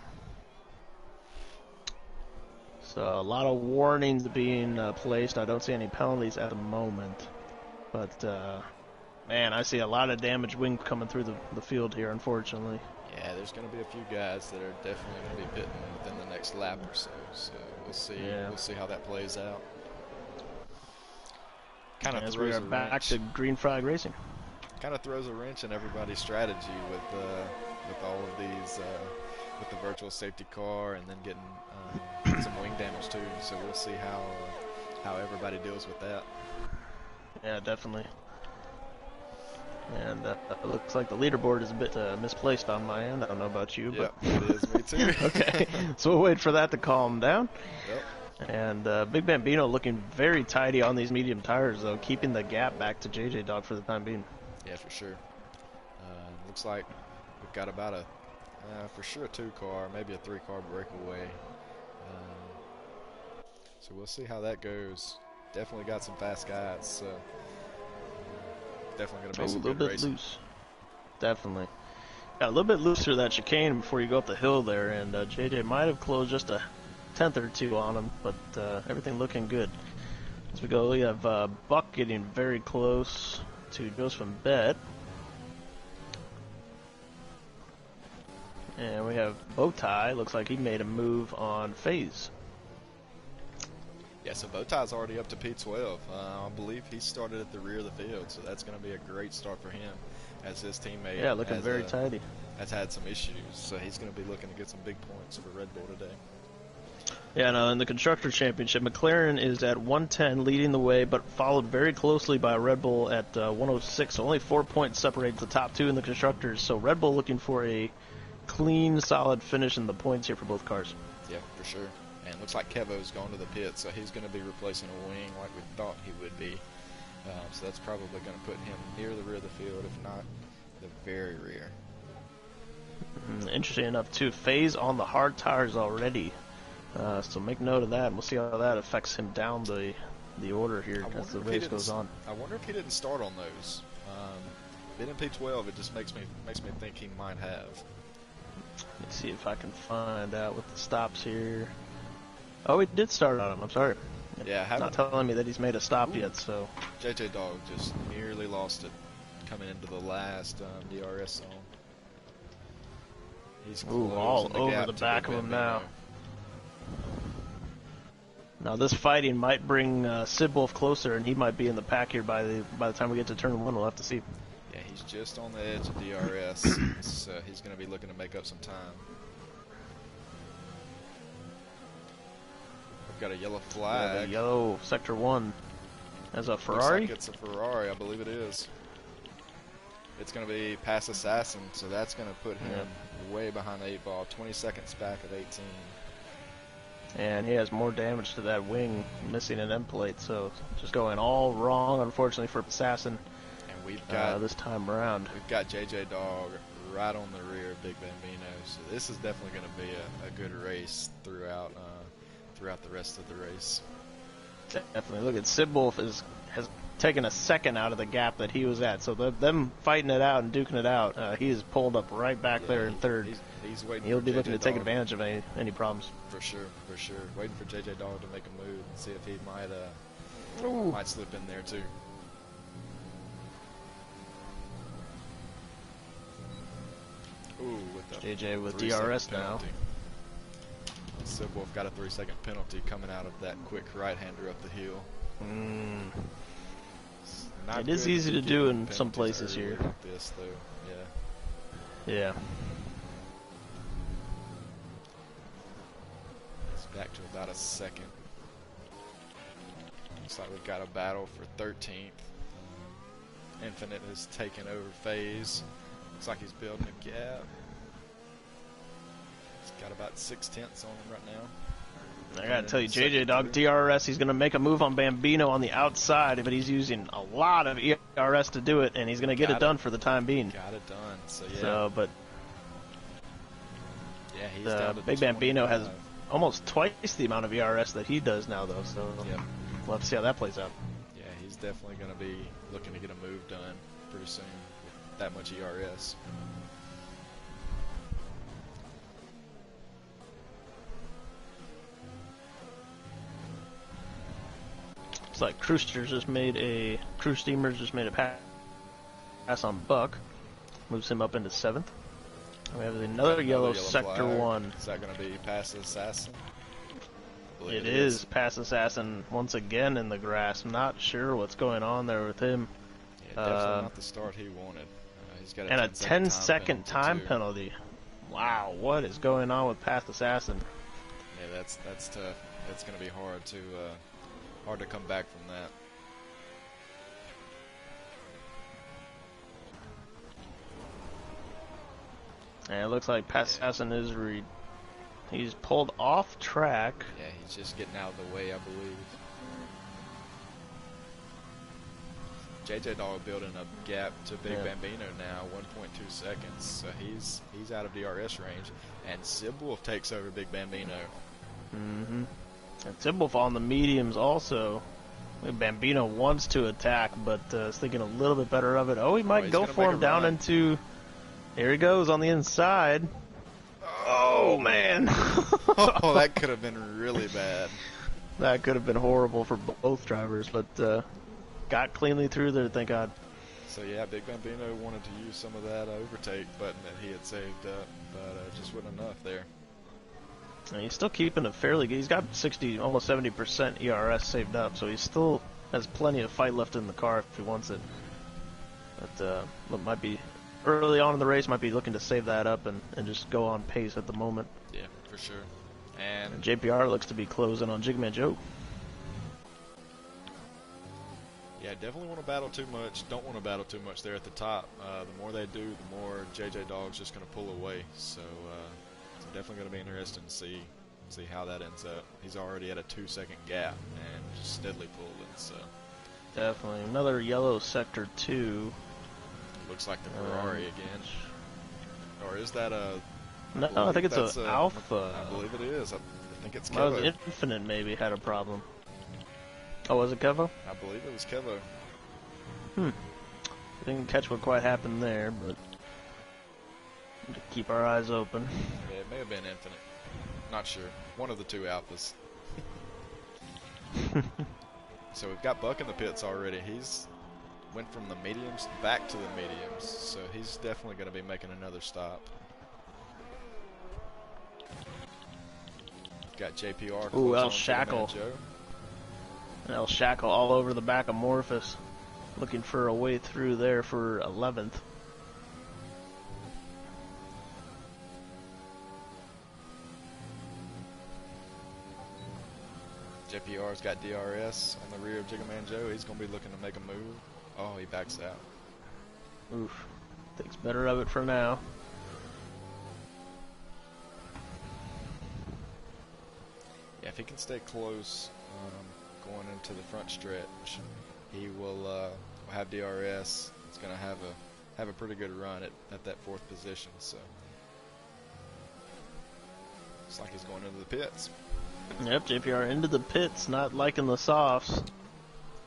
So a lot of warnings being placed. I don't see any penalties at the moment. But, man, I see a lot of damaged wing coming through the field here, unfortunately. yeah, there's going to be a few guys that are definitely going to be pitting within the next lap or so. So we'll see. Yeah. We'll see how that plays out. Kind of As we throws are a back wrench. to green flag racing. Kind of throws a wrench in everybody's strategy with all of these with the virtual safety car and then getting some wing damage too. So we'll see how everybody deals with that. Yeah, definitely. And it looks like the leaderboard is a bit misplaced on my end. I don't know about you, Yep, but it is. Me too. okay. So we'll wait for that to calm down. Yep. And Big Bambino looking very tidy on these medium tires, though, keeping the gap back to JJ Dog for the time being. Yeah, for sure. Looks like we've got about a, for sure, a 2-car, maybe a 3-car breakaway. So we'll see how that goes. Definitely got some fast guys, so definitely going to be some good racing. A little bit loose. Definitely. Got a little bit loose through that chicane before you go up the hill there, and JJ might have closed just a tenth or two on him, but everything looking good. As we go, we have Buck getting very close to Joseph and Bet. And we have Bowtie. Looks like he made a move on FaZe. Yeah, so Bowtie's already up to P12. I believe he started at the rear of the field, so that's going to be a great start for him as his teammate. Yeah, looking very tidy. Has had some issues, so he's going to be looking to get some big points for Red Bull today. Yeah, no, in the Constructors' Championship, McLaren is at 110 leading the way, but followed very closely by Red Bull at 106. So only 4 points separate the top two in the Constructors. So Red Bull looking for a clean, solid finish in the points here for both cars. Yeah, for sure. And it looks like Kevo's gone to the pit, so he's going to be replacing a wing like we thought he would be. So that's probably going to put him near the rear of the field, if not the very rear. Interesting enough, too, FaZe on the hard tires already. So make note of that, and we'll see how that affects him down the order here as the race goes on. I wonder if he didn't start on those. Being in P12, it just makes me think he might have. Let's see if I can find out with the stops here. Oh, he did start on him. I'm sorry. Yeah, not telling me that he's made a stop yet. So JJ Dog just nearly lost it coming into the last DRS zone. He's all over the back of him now. Now this fighting might bring Sid Wolf closer, and he might be in the pack here by the time we get to turn 1. We'll have to see. Yeah, he's just on the edge of DRS, so he's going to be looking to make up some time. We've got a yellow flag. Yeah, the yellow Sector 1. As a Ferrari? Looks like it's a Ferrari, I believe it is. It's going to be Pass Assassin, so that's going to put him way behind the 8 ball. 20 seconds back of 18. And he has more damage to that wing, missing an end plate, so just going all wrong, unfortunately, for Assassin. And we've got this time around. We've got JJ Dog right on the rear of Big Bambino, so this is definitely going to be a good race throughout the rest of the race. Definitely. Look at Sid Wolf has taken a second out of the gap that he was at, so them fighting it out and duking it out, he is pulled up right back there in third. He's waiting. He'll be JJ looking to take Dog. advantage of any problems. For sure. Waiting for JJ Dog to make a move and see if he might slip in there too. Ooh, with the JJ with 3-second DRS now. penalty. Sid Wolf got a 3-second penalty coming out of that quick right-hander up the hill. It is easy to do in some places here. Like this, though. Yeah. It's back to about a second. Looks like we've got a battle for 13th. Infinite has taken over FaZe. Looks like he's building a gap. Got about 6/10 on him right now. I gotta tell you, JJ Dog DRS, he's gonna make a move on Bambino on the outside, but he's using a lot of ERS to do it, and he's gonna get it done for the time being. Got it done. So yeah. So, but yeah, he's down to Big Bambino has almost twice the amount of ERS that he does now, though. So yep. We'll have to see how that plays out. Yeah, he's definitely gonna be looking to get a move done pretty soon with that much ERS. It's like Crew Steamers just made a pass on Buck, moves him up into 7th. We have another yellow sector flag. 1. Is that going to be Pass Assassin? It is Pass Assassin once again in the grass. I'm not sure what's going on there with him. Yeah, definitely not the start he wanted. He's got a 10-second time penalty. Wow, what is going on with Pass Assassin? Yeah, that's tough. It's going to be hard to come back from that. And it looks like Pass Assassin is he's pulled off track. Yeah, he's just getting out of the way, I believe. JJ Dog building a gap to Big Bambino now, 1.2 seconds. So he's out of DRS range, and Sibwolf takes over Big Bambino. Mm-hmm. And Sibwolf on the mediums also. Bambino wants to attack, but is thinking a little bit better of it. Oh, he might go for him down into. Here he goes on the inside. Oh man! Oh, that could have been really bad. That could have been horrible for both drivers, but got cleanly through there, thank God. So yeah, Big Bambino wanted to use some of that overtake button that he had saved up, but just wasn't enough there. And he's still keeping it fairly good. He's got 60, almost 70% ERS saved up, so he still has plenty of fight left in the car if he wants it. But it might be early on in the race, might be looking to save that up and just go on pace at the moment. Yeah, for sure. And JPR looks to be closing on Jigman Joe. Yeah, definitely want to battle too much. Don't want to battle too much there at the top. The more they do, the more JJ Dog's just going to pull away. So it's definitely going to be interesting to see how that ends up. He's already at a 2-second gap and just steadily pulling. So definitely another yellow sector 2. Looks like the Ferrari again. Or is that a? No, I think it's an Alpha. I believe it is. I think it's Kevo. Kevo. Infinite maybe had a problem. Oh, was it Kevo? I believe it was Kevo. Didn't catch what quite happened there, but keep our eyes open. Yeah, it may have been Infinite. Not sure. One of the two Alphas. So we've got Buck in the pits already. He's went from the mediums back to the mediums, so he's definitely going to be making another stop. Got JPR. Ooh, El Shackle. El Shackle all over the back of Morphus, looking for a way through there for 11th. JPR's got DRS on the rear of Jigman Joe. He's going to be looking to make a move. Oh, he backs out. Oof. Thinks better of it for now. Yeah, if he can stay close going into the front stretch, he will have DRS. It's going to have a pretty good run at that 4th position. So looks like he's going into the pits. Yep, JPR into the pits, not liking the softs.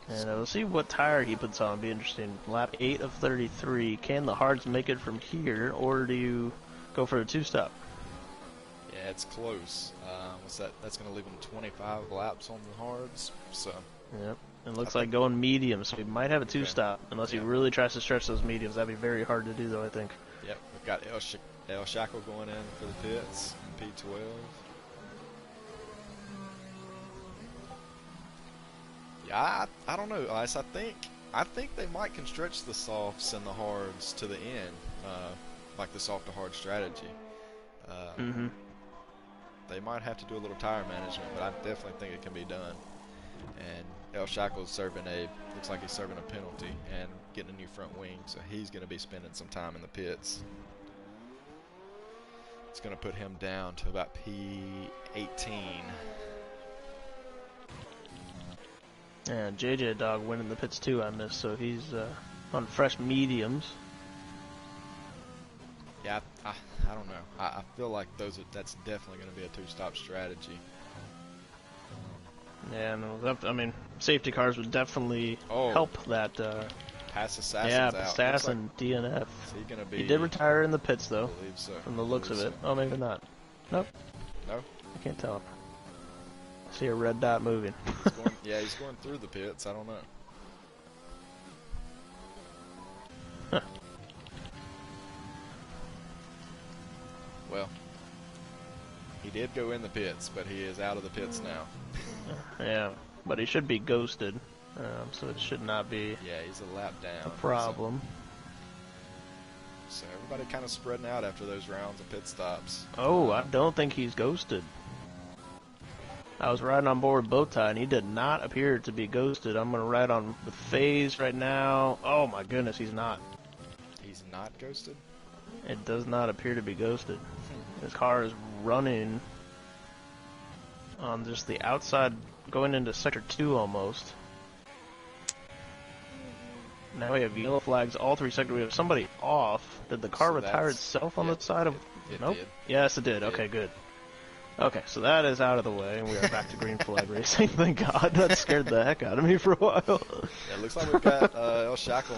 And we'll see what tire he puts on. Be interesting. Lap 8 of 33. Can the hards make it from here, or do you go for a 2-stop? Yeah, it's close. What's that? That's going to leave him 25 laps on the hards. So. Yep. It looks like going medium, so he might have a 2-stop unless he really tries to stretch those mediums. That'd be very hard to do, though, I think. Yep. We've got El Shackle going in for the pits. P12. Yeah, I don't know, Ice. I think they might can stretch the softs and the hards to the end, like the soft to hard strategy. They might have to do a little tire management, but I definitely think it can be done. And El Shackle's looks like he's serving a penalty and getting a new front wing, so he's going to be spending some time in the pits. It's going to put him down to about P18. And JJ Dog winning the pits too, I missed, so he's on fresh mediums. Yeah, I don't know. I feel like that's definitely going to be a two-stop strategy. Yeah, no, I mean, safety cars would definitely help that. Pass Assassin's yeah, out. Assassin, like, DNF. Is he, gonna be, he did retire in the pits, though, I believe so. from the looks of it. Oh, maybe not. Nope. No? I can't tell. I see a red dot moving. He's going through the pits. I don't know. Huh. Well, he did go in the pits, but he is out of the pits now. Yeah, but he should be ghosted, so it should not be yeah, he's a lap down. a problem. So everybody kind of spreading out after those rounds of pit stops. Oh, I don't think he's ghosted. I was riding on board Bowtie, and he did not appear to be ghosted. I'm going to ride on with FaZe right now. Oh my goodness, he's not. He's not ghosted? It does not appear to be ghosted. His car is running on just the outside, going into Sector 2 almost. Now we have yellow flags all three sectors. We have somebody off. Did the car retire itself on the side of... It nope. did. Yes, it did. Okay, good. Okay, so that is out of the way, and we are back to green flag racing. Thank God. That scared the heck out of me for a while. Yeah, it looks like we've got El Shackle